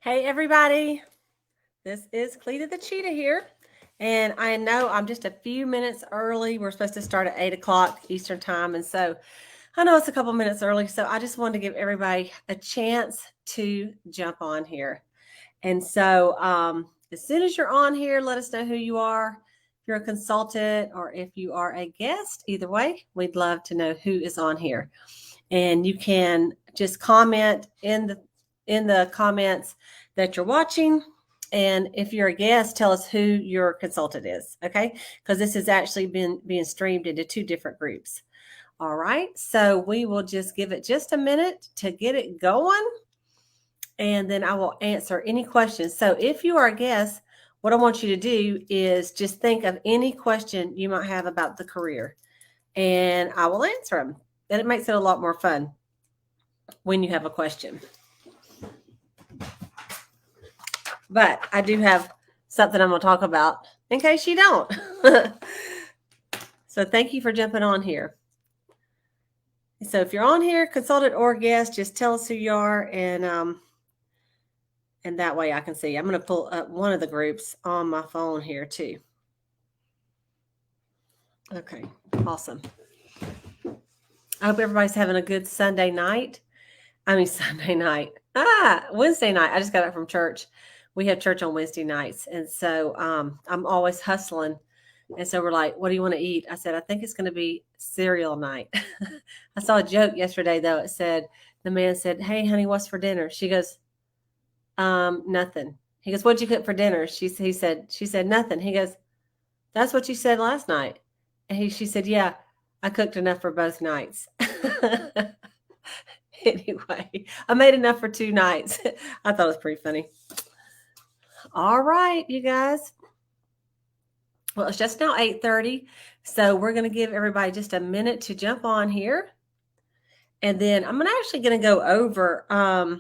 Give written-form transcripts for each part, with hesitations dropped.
Hey everybody, this is Cleta the Cheetah here. And I know I'm just a few minutes early. We're supposed to start at 8 o'clock Eastern time. And so I know it's a couple minutes early. So I just wanted to give everybody a chance to jump on here. And so as soon as you're on here, let us know who you are. If you're a consultant or if you are a guest, either way, we'd love to know who is on here. And you can just comment in the comments that you're watching. And if you're a guest, tell us who your consultant is, okay? Because this has actually been being streamed into two different groups. All right, so we will just give it just a minute to get it going, and then I will answer any questions. So if you are a guest, what I want you to do is just think of any question you might have about the career, and I will answer them. And it makes it a lot more fun when you have a question. But I do have something I'm going to talk about in case you don't. So thank you for jumping on here. So if you're on here, consultant or guest, just tell us who you are, and that way I can see. I'm going to pull up one of the groups on my phone here too. Okay, awesome. I hope everybody's having a good Sunday night. Wednesday night. I just got out from church. We have church on Wednesday nights. And so I'm always hustling. And so we're like, what do you want to eat? I said, I think it's going to be cereal night. I saw a joke yesterday, though. It said, the man said, hey, honey, what's for dinner? She goes, nothing. He goes, what'd you cook for dinner? She said, nothing. He goes, that's what you said last night. And she said, yeah, I cooked enough for both nights. Anyway, I made enough for 2 nights. I thought it was pretty funny. All right, you guys. Well, it's just now 8:30, so we're going to give everybody just a minute to jump on here. And then I'm actually going to go over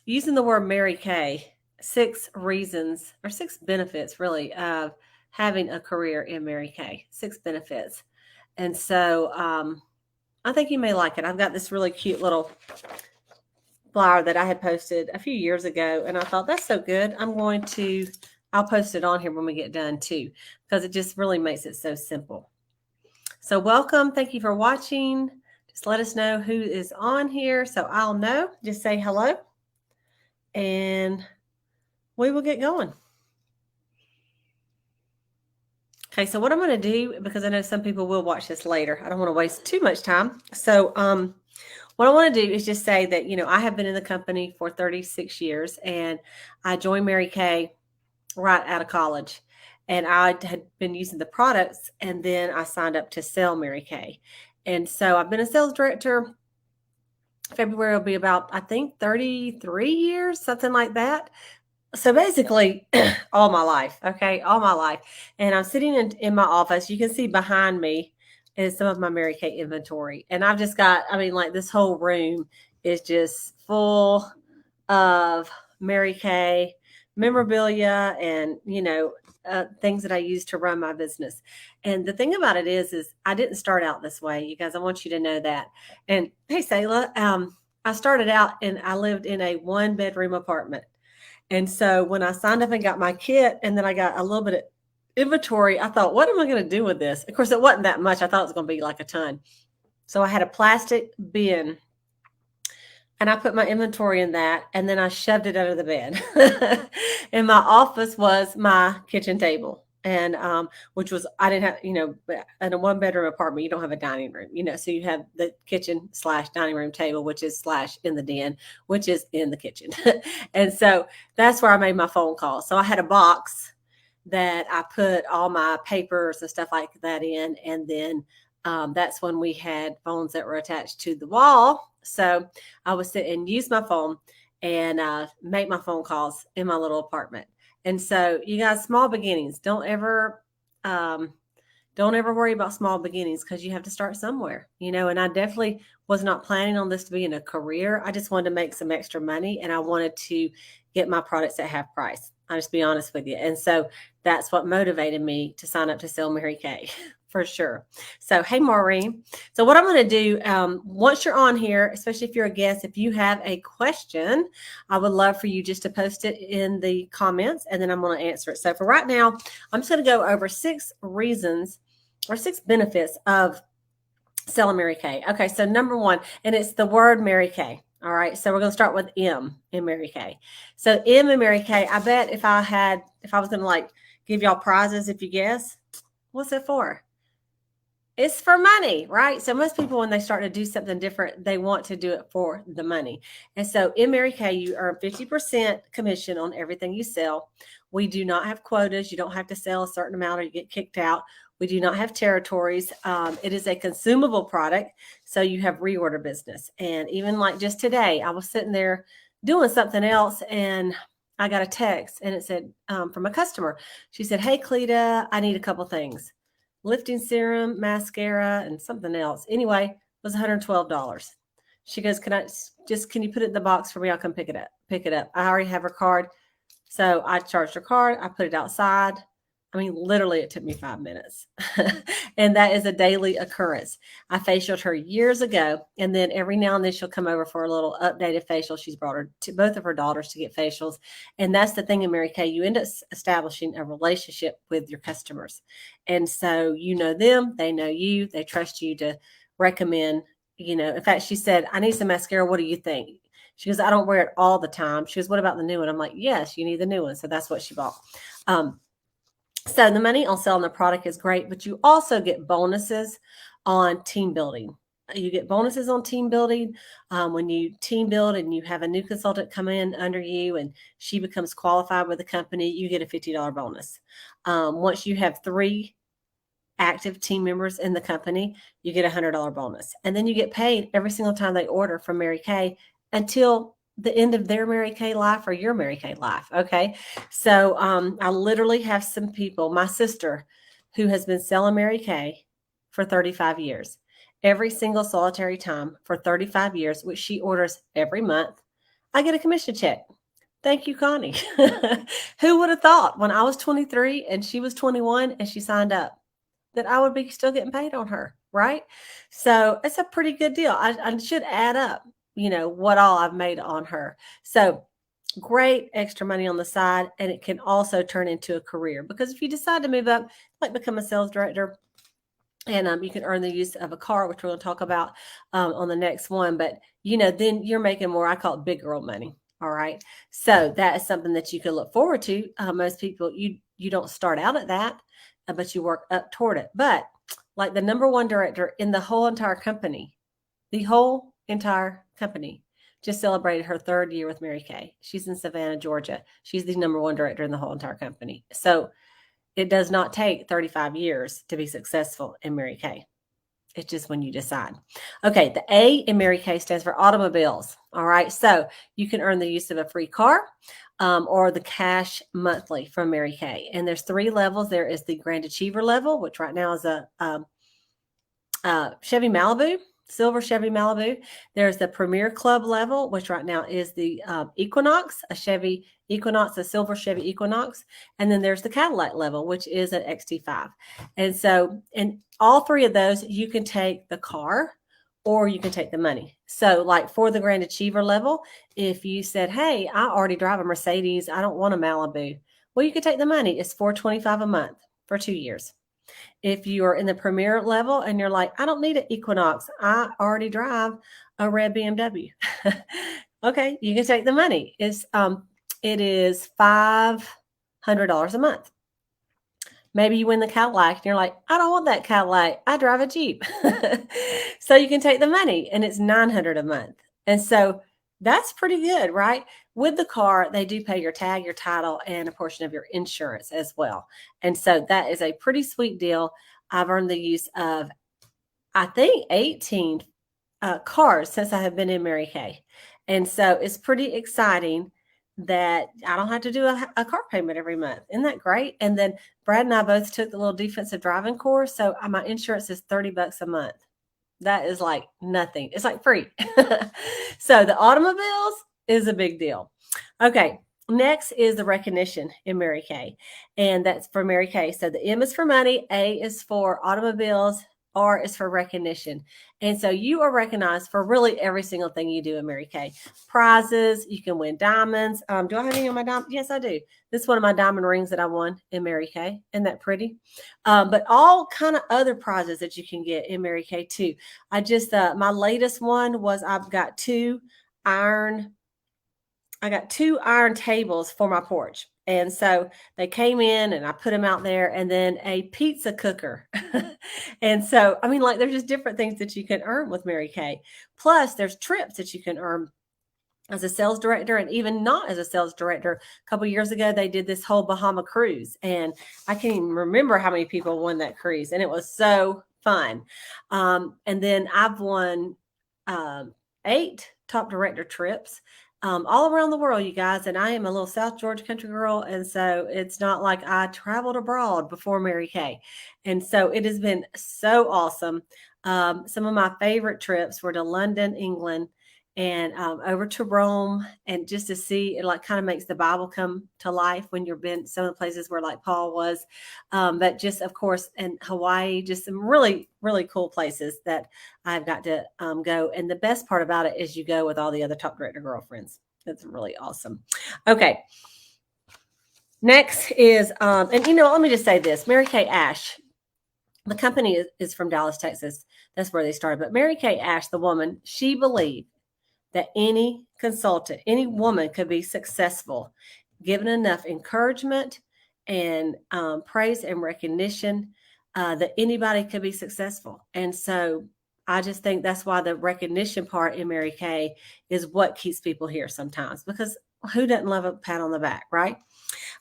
using the word Mary Kay, 6 reasons or 6 benefits really of having a career in Mary Kay, 6 benefits. And so I think you may like it. I've got this really cute little flyer that I had posted a few years ago, and I thought that's so good. I'll post it on here when we get done too, because it just really makes it so simple. So welcome. Thank you for watching. Just let us know who is on here so I'll know. Just say hello, and we will get going. Okay, so what I'm going to do, because I know some people will watch this later, I don't want to waste too much time. So what I want to do is just say that, I have been in the company for 36 years, and I joined Mary Kay right out of college. And I had been using the products, and then I signed up to sell Mary Kay. And so I've been a sales director. February will be about, I think, 33 years, something like that. So basically all my life, okay, all my life. And I'm sitting in my office. You can see behind me is some of my Mary Kay inventory. And I've just got, this whole room is just full of Mary Kay memorabilia and, things that I use to run my business. And the thing about it is I didn't start out this way, you guys. I want you to know that. And hey, Sayla, I started out and I lived in a 1-bedroom apartment. And so when I signed up and got my kit, and then I got a little bit of inventory, I thought, what am I going to do with this? Of course, it wasn't that much. I thought it was going to be like a ton. So I had a plastic bin, and I put my inventory in that, and then I shoved it under the bed. And my office was my kitchen table. And which was, I didn't have, in a 1-bedroom apartment, you don't have a dining room, so you have the kitchen / dining room table, which is / in the den, which is in the kitchen. And so that's where I made my phone call. So I had a box that I put all my papers and stuff like that in. And then that's when we had phones that were attached to the wall. So I would sit and use my phone and make my phone calls in my little apartment. And so you guys, small beginnings, don't ever worry about small beginnings, because you have to start somewhere, and I definitely was not planning on this to be in a career. I just wanted to make some extra money, and I wanted to get my products at half price. I'll just be honest with you. And so that's what motivated me to sign up to sell Mary Kay for sure. So, hey, Maureen. So, what I'm going to do once you're on here, especially if you're a guest, if you have a question, I would love for you just to post it in the comments and then I'm going to answer it. So, for right now, I'm just going to go over 6 reasons or 6 benefits of selling Mary Kay. Okay, so number 1, and it's the word Mary Kay. All right, so we're going to start with M in Mary Kay. So M in Mary Kay, I bet if I was going to like give y'all prizes if you guess, what's it for? It's for money, right? So most people, when they start to do something different, they want to do it for the money. And so in Mary Kay, you earn 50% commission on everything you sell. We do not have quotas. You don't have to sell a certain amount or you get kicked out. We do not have territories. It is a consumable product. So you have reorder business. And even like just today, I was sitting there doing something else and I got a text and it said from a customer. She said, "Hey, Cleta, I need a couple things. Lifting serum, mascara, and something else." Anyway, it was $112. She goes, can you put it in the box for me? I'll come pick it up. I already have her card. So I charged her card. I put it outside. I mean, literally it took me 5 minutes. And that is a daily occurrence. I facialed her years ago. And then every now and then she'll come over for a little updated facial. She's brought her to both of her daughters to get facials. And that's the thing in Mary Kay. You end up establishing a relationship with your customers. And so you know them, they know you, they trust you to recommend, in fact, she said, "I need some mascara. What do you think?" She goes, "I don't wear it all the time." She goes, "What about the new one?" I'm like, "Yes, you need the new one." So that's what she bought. So the money on selling the product is great, but you also get bonuses on team building. You get bonuses on team building when you team build and you have a new consultant come in under you and she becomes qualified with the company, you get a $50 bonus. Once you have 3 active team members in the company, you get a $100 bonus. And then you get paid every single time they order from Mary Kay until the end of their Mary Kay life or your Mary Kay life. Okay. So I literally have some people, my sister, who has been selling Mary Kay for 35 years, every single solitary time for 35 years, which she orders every month. I get a commission check. Thank you, Connie. Who would have thought when I was 23 and she was 21 and she signed up that I would be still getting paid on her, right? So it's a pretty good deal. I should add up, what all I've made on her. So great extra money on the side. And it can also turn into a career because if you decide to move up, like become a sales director, and you can earn the use of a car, which we're going to talk about on the next one. But, then you're making more, I call it big girl money. All right. So that is something that you can look forward to. Most people, you don't start out at that, but you work up toward it. But like the number 1 director in the whole entire company just celebrated her 3rd year with Mary Kay. She's in Savannah, Georgia. She's the number 1 director in the whole entire company. So it does not take 35 years to be successful in Mary Kay. It's just when you decide. Okay, the A in Mary Kay stands for automobiles. All right, so you can earn the use of a free car or the cash monthly from Mary Kay. And there's 3 levels. There is the Grand Achiever level, which right now is a Chevy Malibu, silver Chevy Malibu. There's the Premier Club level, which right now is the Equinox, a Chevy Equinox, a silver Chevy Equinox. And then there's the Cadillac level, which is an XT5. And so in all 3 of those, you can take the car or you can take the money. So like for the Grand Achiever level, if you said, "Hey, I already drive a Mercedes, I don't want a Malibu," well, you could take the money. It's $425 a month for 2 years. If you're in the Premier level and you're like, "I don't need an Equinox, I already drive a red BMW." Okay, you can take the money. It is $500 a month. Maybe you win the Cadillac and you're like, "I don't want that Cadillac, I drive a Jeep." So you can take the money and it's $900 a month. And so that's pretty good, right? With the car, they do pay your tag, your title, and a portion of your insurance as well. And so that is a pretty sweet deal. I've earned the use of, I think, 18 cars since I have been in Mary Kay. And so it's pretty exciting that I don't have to do a car payment every month. Isn't that great? And then Brad and I both took the little defensive driving course. So my insurance is $30 a month. That is like nothing. It's like free. So the automobiles is a big deal. Okay. Next is the recognition in Mary Kay, and that's for Mary Kay. So the M is for money, A is for automobiles, R is for recognition. And so you are recognized for really every single thing you do in Mary Kay. Prizes, you can win diamonds. Do I have any on my diamond? Yes, I do. This is one of my diamond rings that I won in Mary Kay. Isn't that pretty? But all kind of other prizes that you can get in Mary Kay too. I just my latest one was I've got iron I got two iron tables for my porch. And so they came in and I put them out there, and then a pizza cooker. And so, I mean, like, there's just different things that you can earn with Mary Kay. Plus, there's trips that you can earn as a sales director, and even not as a sales director. A couple of years ago, they did this whole Bahama cruise, and I can't even remember how many people won that cruise, and it was so fun. And then I've won 8 top director trips all around the world, you guys. And I am a little South Georgia country girl. And so it's not like I traveled abroad before Mary Kay. And so it has been so awesome. Some of my favorite trips were to London, England, and over to Rome, and just to see, it like kind of makes the Bible come to life when you've been some of the places where like Paul was. But just, of course, in Hawaii, just some really, really cool places that I've got to go. And the best part about it is you go with all the other top director girlfriends. That's really awesome. Okay. Next is, and let me just say this, Mary Kay Ash. The company is from Dallas, Texas. That's where they started. But Mary Kay Ash, the woman, she believed that any consultant, any woman could be successful, given enough encouragement and praise and recognition, that anybody could be successful. And so I just think that's why the recognition part in Mary Kay is what keeps people here sometimes, because who doesn't love a pat on the back, right?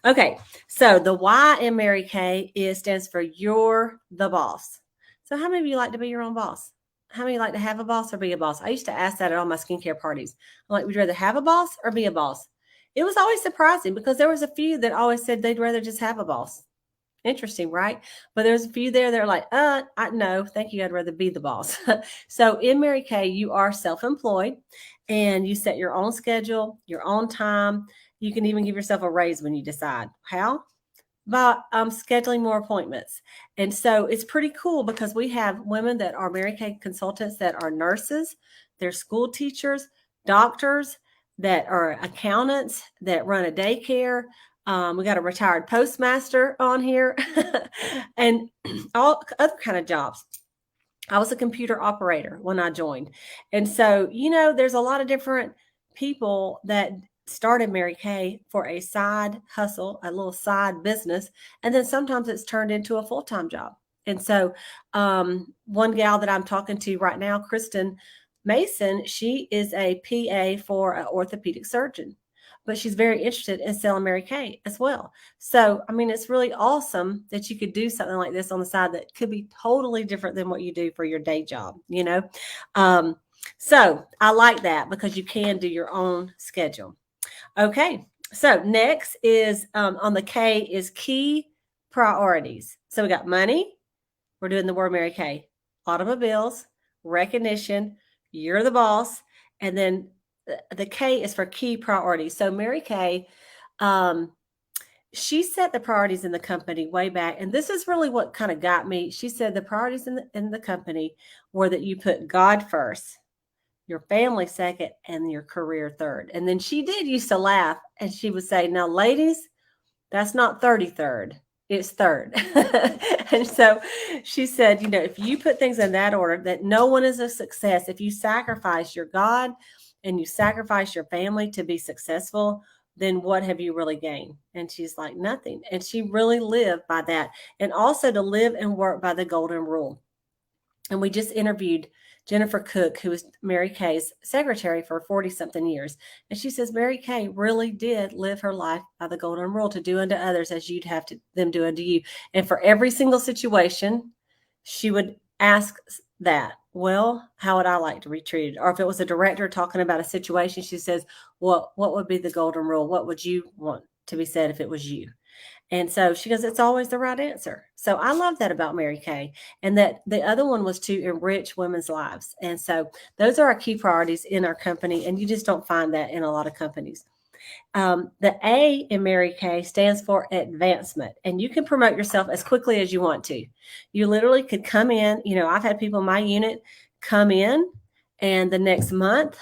Okay, so the Y in Mary Kay stands for you're the boss. So how many of you like to be your own boss? How many like to have a boss or be a boss? I used to ask that at all my skincare parties. I'm like, would you rather have a boss or be a boss? It was always surprising because there was a few that always said they'd rather just have a boss. Interesting, right? But there's a few there that are like, no, thank you. I'd rather be the boss. So in Mary Kay, you are self-employed and you set your own schedule, your own time. You can even give yourself a raise when you decide. How? By scheduling more appointments. And so it's pretty cool because we have women that are Mary Kay consultants that are nurses, they're school teachers, doctors, that are accountants, that run a daycare. We got a retired postmaster on here and all other kind of jobs. I was a computer operator when I joined. And so, there's a lot of different people that started Mary Kay for a side hustle, a little side business. And then sometimes it's turned into a full-time job. And so one gal that I'm talking to right now, Kristen Mason, she is a PA for an orthopedic surgeon, but she's very interested in selling Mary Kay as well. So, I mean, it's really awesome that you could do something like this on the side that could be totally different than what you do for your day job, So I like that because you can do your own schedule. Okay, so next is on the K is key priorities. So we got money. We're doing the word Mary Kay. Automobiles, recognition, you're the boss, and then the K is for key priorities. So Mary Kay, she set the priorities in the company way back, and this is really what kind of got me. She said the priorities in the company were that you put God first, your family second, and your career third. And then she did used to laugh, and she would say, now, ladies, that's not 33rd, it's third. And so she said, if you put things in that order, that no one is a success. If you sacrifice your God and you sacrifice your family to be successful, then what have you really gained? And she's like, nothing. And she really lived by that. And also to live and work by the golden rule. And we just interviewed Jennifer Cook, who was Mary Kay's secretary for 40-something years. And she says Mary Kay really did live her life by the golden rule, to do unto others as you'd have them do unto you. And for every single situation, she would ask that, well, how would I like to be treated? Or if it was a director talking about a situation, she says, well, what would be the golden rule? What would you want to be said if it was you? And so she goes, it's always the right answer. So I love that about Mary Kay. And that the other one was to enrich women's lives. And so those are our key priorities in our company. And you just don't find that in a lot of companies. The A in Mary Kay stands for advancement, and you can promote yourself as quickly as you want to. You literally could come in. I've had people in my unit come in, and the next month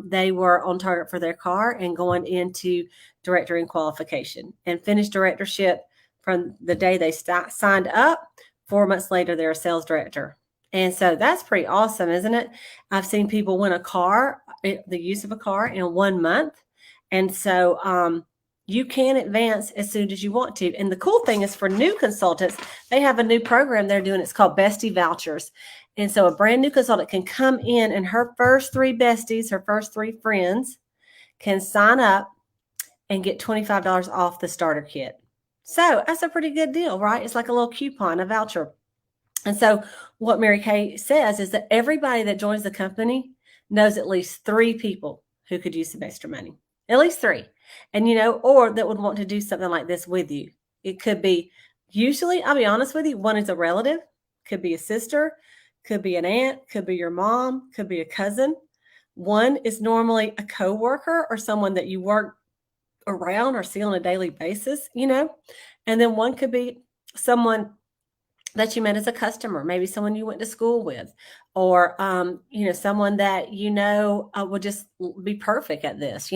they were on target for their car and going into director in qualification and finished directorship from the day they signed up. 4 months later, they're a sales director. And so that's pretty awesome, isn't it? I've seen people win a car, the use of a car in 1 month. And so you can advance as soon as you want to. And the cool thing is for new consultants, they have a new program they're doing. It's called Bestie Vouchers. And so a brand new consultant can come in and her first 3 besties, her first 3 friends can sign up and get $25 off the starter kit. So that's a pretty good deal, right? It's like a little coupon, a voucher. And so what Mary Kay says is that everybody that joins the company knows at least 3 people who could use some extra money. At least 3. And, or that would want to do something like this with you. It could be, usually, I'll be honest with you, one is a relative, could be a sister, could be an aunt, could be your mom, could be a cousin. One is normally a coworker or someone that you work around or see on a daily basis, and then one could be someone that you met as a customer, maybe someone you went to school with, or someone that would just be perfect at this.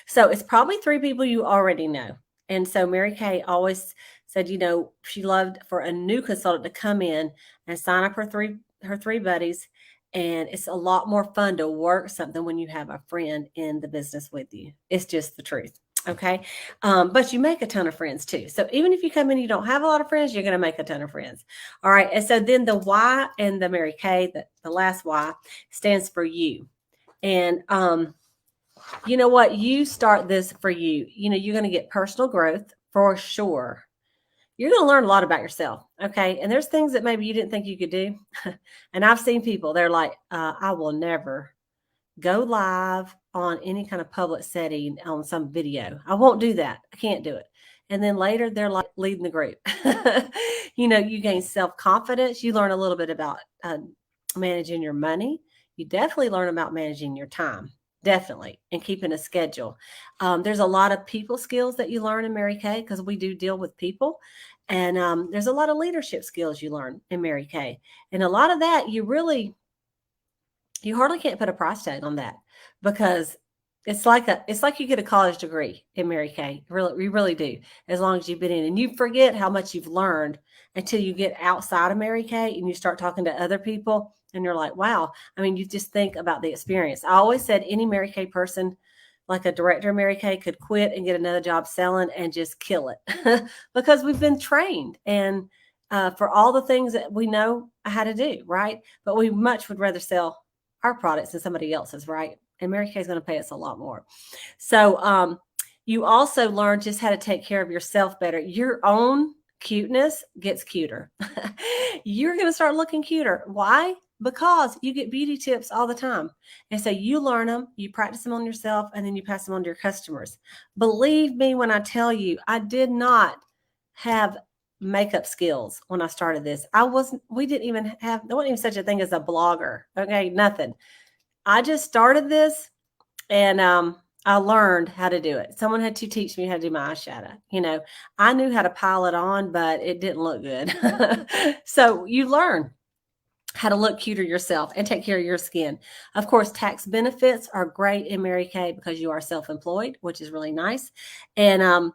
So it's probably 3 people you already know. And so Mary Kay always said, she loved for a new consultant to come in and sign up her three buddies. And it's a lot more fun to work something when you have a friend in the business with you. It's just the truth. Okay. But you make a ton of friends too. So even if you come in, you don't have a lot of friends, you're going to make a ton of friends. All right. And so then the Y and the Mary Kay, the last Y stands for you. And, you know what? You start this for you. You're going to get personal growth for sure. You're going to learn a lot about yourself. Okay. And there's things that maybe you didn't think you could do. And I've seen people, they're like, I will never go live on any kind of public setting on some video. I won't do that. I can't do it. And then later they're like leading the group. You gain self-confidence. You learn a little bit about managing your money. You definitely learn about managing your time. Definitely. And keeping a schedule. There's a lot of people skills that you learn in Mary Kay because we do deal with people. And there's a lot of leadership skills you learn in Mary Kay. And a lot of that you hardly can't put a price tag on that because it's like you get a college degree in Mary Kay. You really do, as long as you've been in. And you forget how much you've learned until you get outside of Mary Kay and you start talking to other people and you're like, wow. I mean, you just think about the experience. I always said any Mary Kay person, like a director of Mary Kay, could quit and get another job selling and just kill it because we've been trained and for all the things that we know how to do, right? But we much would rather sell our products than somebody else's, right? And Mary Kay is going to pay us a lot more. So you also learn just how to take care of yourself better. Your own cuteness gets cuter. You're going to start looking cuter. Why? Because you get beauty tips all the time. And so you learn them, you practice them on yourself, and then you pass them on to your customers. Believe me when I tell you, I did not have makeup skills when I started this. There wasn't even such a thing as a blogger. Okay. Nothing. I just started this and, I learned how to do it. Someone had to teach me how to do my eyeshadow. I knew how to pile it on, but it didn't look good. So you learn how to look cuter yourself and take care of your skin. Of course, tax benefits are great in Mary Kay because you are self-employed, which is really nice. And,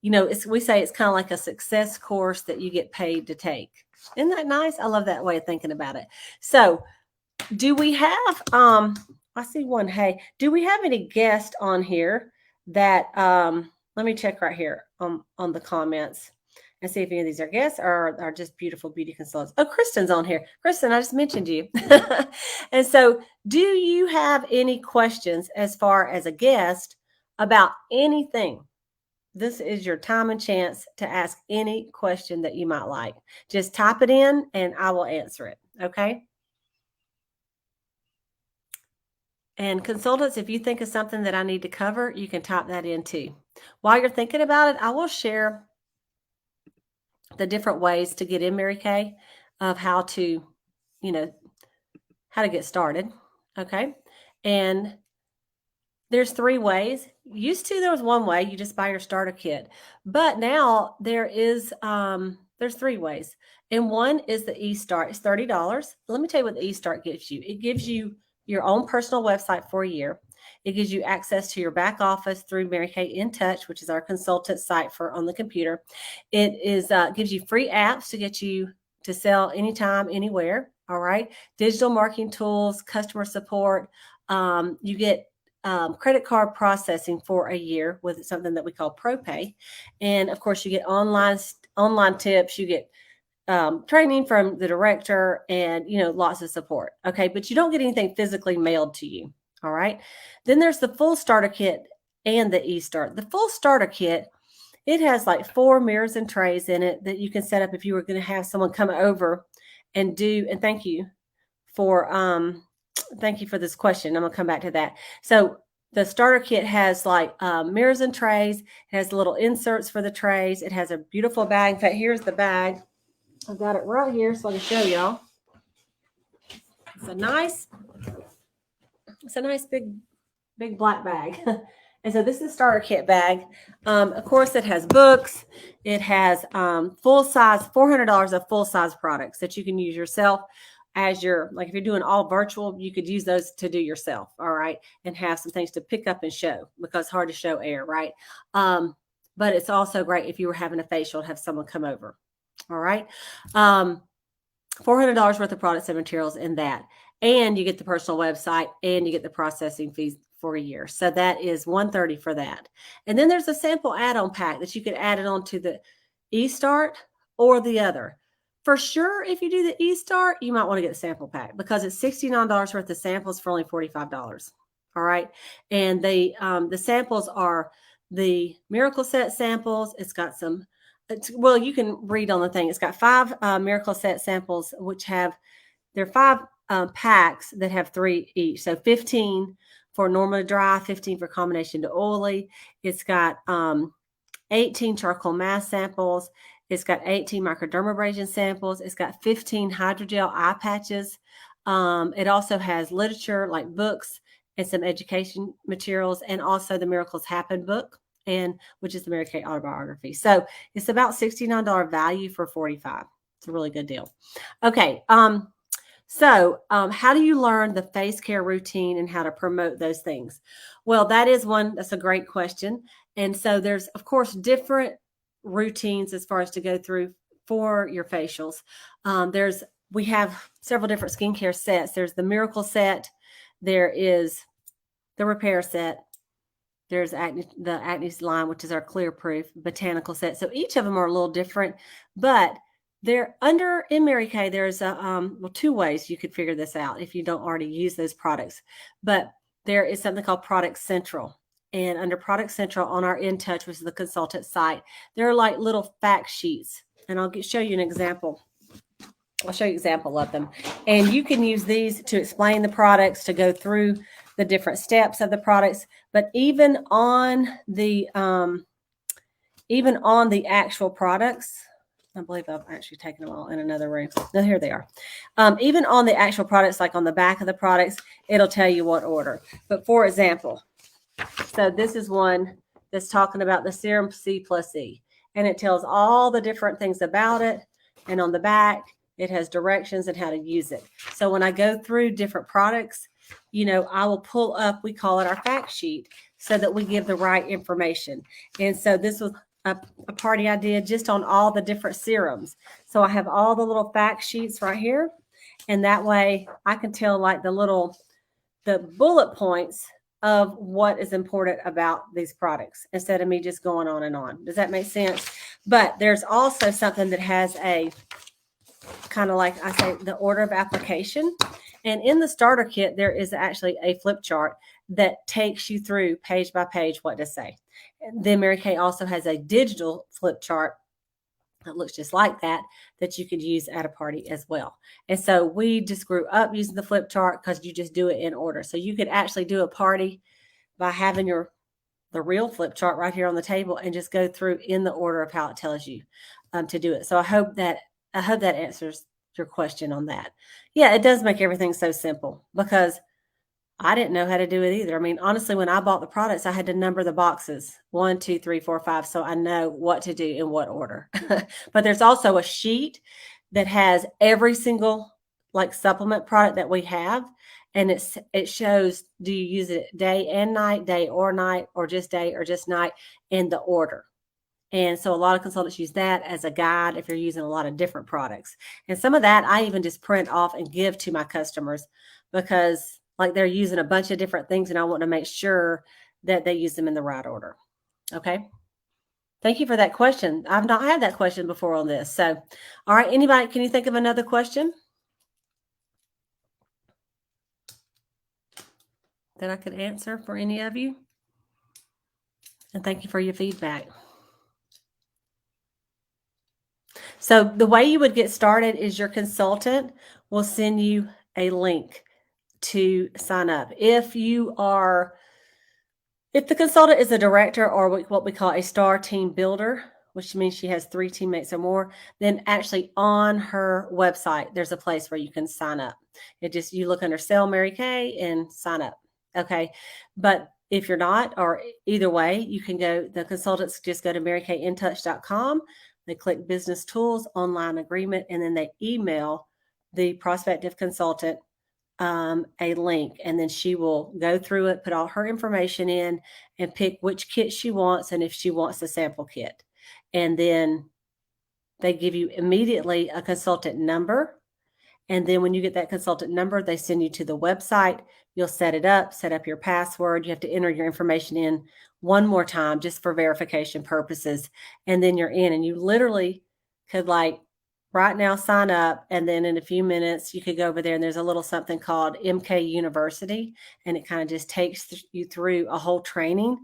we say it's kind of like a success course that you get paid to take. Isn't that nice? I love that way of thinking about it. So do we have, I see one. Hey, do we have any guests on here that, let me check right here on the comments and see if any of these are guests or are just beautiful beauty consultants. Oh, Kristen's on here. Kristen, I just mentioned you. And so do you have any questions as far as a guest about anything? This is your time and chance to ask any question that you might like. Just type it in and I will answer it. Okay. And consultants, if you think of something that I need to cover, you can type that in too. While you're thinking about it, I will share the different ways to get in Mary Kay of how to get started. Okay. And There's 3 ways. Used to, there was 1 way, you just buy your starter kit. But now there's 3 ways. And one is the eStart. It's $30. Let me tell you what the eStart gives you. It gives you your own personal website for a year. It gives you access to your back office through Mary Kay In Touch, which is our consultant site for on the computer. It is gives you free apps to get you to sell anytime, anywhere. All right. Digital marketing tools, customer support. You get credit card processing for a year with something that we call ProPay. And of course, you get online tips. You get training from the director and, lots of support. Okay. But you don't get anything physically mailed to you. All right. Then there's the full starter kit and the eStart. The full starter kit, it has like 4 mirrors and trays in it that you can set up if you were going to have someone come over and do, and thank you for this question. I'm going to come back to that. So the starter kit has like mirrors and trays. It has little inserts for the trays. It has a beautiful bag. In fact, here's the bag. I've got it right here so I can show y'all. It's a nice big black bag. And so this is a starter kit bag. Of course, it has books. It has full size, $400 of full size products that you can use yourself as like if you're doing all virtual, you could use those to do yourself. All right. And have some things to pick up and show because it's hard to show air. Right. But it's also great if you were having a facial to have someone come over. All right. $400 worth of products and materials in that. And you get the personal website and you get the processing fees for a year. So that is $130 for that. And then there's a sample add-on pack that you could add it on to the eStart or the other. For sure, if you do the eStart, you might want to get the sample pack because it's $69 worth of samples for only $45. All right. And the samples are the Miracle Set samples. It's got some, you can read on the thing. It's got 5 Miracle Set samples, which there are 5 packs that have 3 each. So 15 for normal to dry, 15 for combination to oily. It's got 18 charcoal mask samples. It's got 18 microdermabrasion samples. It's got 15 hydrogel eye patches. It also has literature like books and some education materials, and also the Miracles Happen book, which is the Mary Kay autobiography. So it's about $69 value for $45. It's a really good deal. Okay. So how do you learn the face care routine and how to promote those things? Well, that's a great question. And so there's, of course, different routines as far as to go through for your facials. We have several different skincare sets. There's the Miracle Set. There is the Repair Set. There's the Acne line, which is our Clear Proof Botanical Set. So each of them are a little different, but they're in Mary Kay. There's 2 ways you could figure this out if you don't already use those products. But there is something called Product Central. And under Product Central on our In Touch, which is the consultant site, there are like little fact sheets. And I'll show you an example. I'll show you an example of them. And you can use these to explain the products, to go through the different steps of the products. But even on the actual products, I believe I've actually taken them all in another room. No, here they are. Even on the actual products, like on the back of the products, it'll tell you what order. But for example, so this is one that's talking about the Serum C plus E. And it tells all the different things about it. And on the back, it has directions and how to use it. So when I go through different products, I will pull up, we call it our fact sheet, so that we give the right information. And so this was a party I did just on all the different serums. So I have all the little fact sheets right here. And that way I can tell like the bullet points of what is important about these products instead of me just going on and on. Does that make sense? But there's also something that has a kind of like I say, the order of application. And in the starter kit, there is actually a flip chart that takes you through page by page what to say. And then Mary Kay also has a digital flip chart that looks just like that you could use at a party as well. And so we just grew up using the flip chart because you just do it in order. So you could actually do a party by having the real flip chart right here on the table and just go through in the order of how it tells you to do it. So I hope that answers your question on that. Yeah, it does make everything so simple because I didn't know how to do it either. I mean, honestly, when I bought the products, I had to number the boxes 1, 2, 3, 4, 5, so I know what to do in what order. But there's also a sheet that has every single like supplement product that we have, and it shows, do you use it day and night, day or night, or just day or just night, in the order. And so a lot of consultants use that as a guide if you're using a lot of different products. And some of that I even just print off and give to my customers because like they're using a bunch of different things and I want to make sure that they use them in the right order. Okay. Thank you for that question. I've not had that question before on this. So, all right, anybody, can you think of another question that I could answer for any of you? And thank you for your feedback. So the way you would get started is your consultant will send you a link to sign up. If the consultant is a director or what we call a star team builder, which means she has 3 teammates or more, then actually on her website, there's a place where you can sign up. You look under Sell Mary Kay and sign up. Okay. But if you're not, or either way, you can the consultants just go to marykayintouch.com. They click business tools, online agreement, and then they email the prospective consultant a link, and then she will go through it, put all her information in, and pick which kit she wants and if she wants the sample kit. And then they give you immediately a consultant number. And then when you get that consultant number, they send you to the website. You'll set up your password. You have to enter your information in one more time just for verification purposes. And then you're in, and you literally could right now sign up. And then in a few minutes, you could go over there and there's a little something called MK University. And it kind of just takes you through a whole training.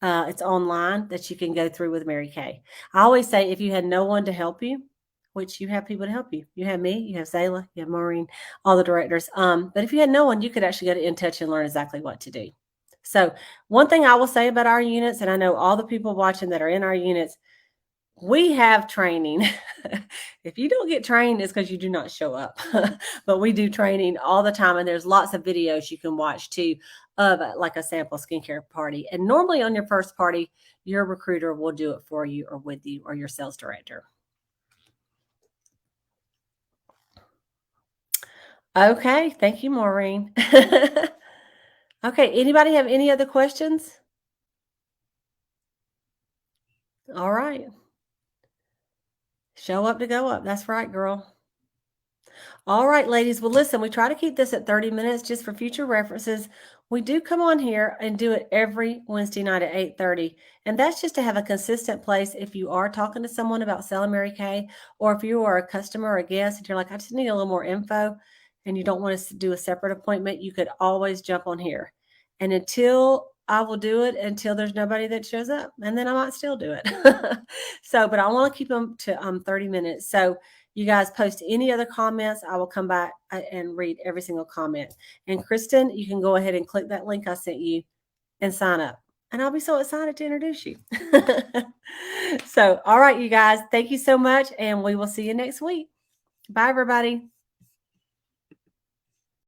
It's online that you can go through with Mary Kay. I always say if you had no one to help you, which you have people to help you. You have me, you have Zayla, you have Maureen, all the directors. But if you had no one, you could actually go to InTouch and learn exactly what to do. So one thing I will say about our units, and I know all the people watching that are in our units, we have training. If you don't get trained, it's because you do not show up. But we do training all the time, and there's lots of videos you can watch too of like a sample skincare party. And normally on your first party, your recruiter will do it for you or with you or your sales director. Okay, thank you, Maureen. Okay, anybody have any other questions? All right. Show up to go up. That's right, girl. All right, ladies. Well, listen, we try to keep this at 30 minutes just for future references. We do come on here and do it every Wednesday night at 8:30. And that's just to have a consistent place if you are talking to someone about selling Mary Kay, or if you are a customer or a guest and you're like, I just need a little more info and you don't want us to do a separate appointment, you could always jump on here. And I will do it until there's nobody that shows up. And then I might still do it. But I want to keep them to 30 minutes. So you guys post any other comments, I will come back and read every single comment. And Kristen, you can go ahead and click that link I sent you and sign up. And I'll be so excited to introduce you. So, all right, you guys, thank you so much. And we will see you next week. Bye, everybody.